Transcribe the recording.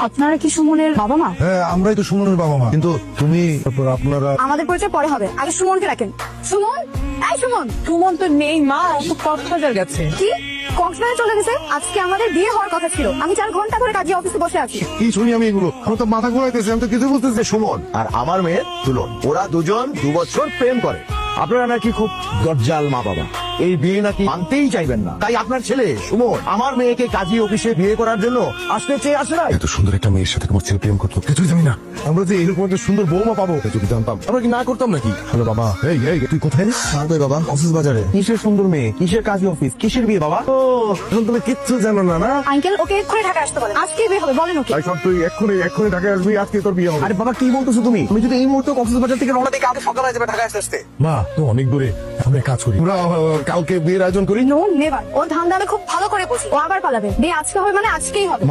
আপনারা কি সুমনের বাবা মা? হ্যাঁ, আমরাই তো সুমনের বাবা মা। কিন্তু তুমি, তারপর আপনারা। আমাদের পরিচয় পরে হবে, আগে সুমনকে রাখেন। সুমন, এই সুমন। সুমন তো নেই মা, ও তো কক্সবাজার গেছে। কি কক্সবাজার চলে গেছে? আজকে আমাদের বিয়ে হওয়ার কথা ছিল, আমি 4 ঘন্টা ধরে কাজে অফিসে বসে আছি। কি শুনি আমি এগুলো? আমার তো মাথা ঘোরাইতেছে, আমি তো কিছু বুঝতেছি। সুমন আর আমার মেয়ে তুলন, ওরা দুজন 2 বছর প্রেম করে। আপনারা নাকি খুব দজ্জাল মা বাবা, এই বিয়ে নাকি মানতেই চাইবেন না। তাই আপনার ছেলে সুমন আমার মেয়েকে কাজী অফিসে বিয়ে করার জন্য আসতে চেয়ে আসে না। এত সুন্দর একটা মেয়ের সাথে তোমার ছেলে প্রেম করতো, কিছুই জানি না। আমরা যে এরকম একটা সুন্দর বৌমা পাবো যদি জানতাম, আমরা কি না করতাম নাকি? হ্যালো বাবা, এই এই তুই কোথায় রে? আরে বাবা, অফিস বাজারে। কিসের সুন্দর মেয়ে, কিসের কাজী অফিস, কিসের বিয়ে বাবা? ও, এখন তুমি কিচ্ছু জানো না না? আঙ্কেল ওকে এক্ষুনি ঢাকা আসতে বলেন, আজকে বিয়ে হবে, বলেন ওকে। তাই সব তুই এক্ষুনি ঢাকায় আসবি, আজকে তোর বিয়ে হবে। আরে বাবা কি বলতেছো তুমি? তুমি যদি এই মুহূর্তে কক্সবাজার থেকে রওনা দিকে কালকে সকালে যাবে ঢাকা আসতে। মা তো অনেক দূরে, আমরা এক কাজ করি, আমরা কালকে বিয়ের আয়োজন করি। নো নেভার, ওর ধান্দা আমি খুব ভালো করে বুঝি, ও আবার পালাবে। বিয়ে আজকে হবে মানে আজকেই হবে।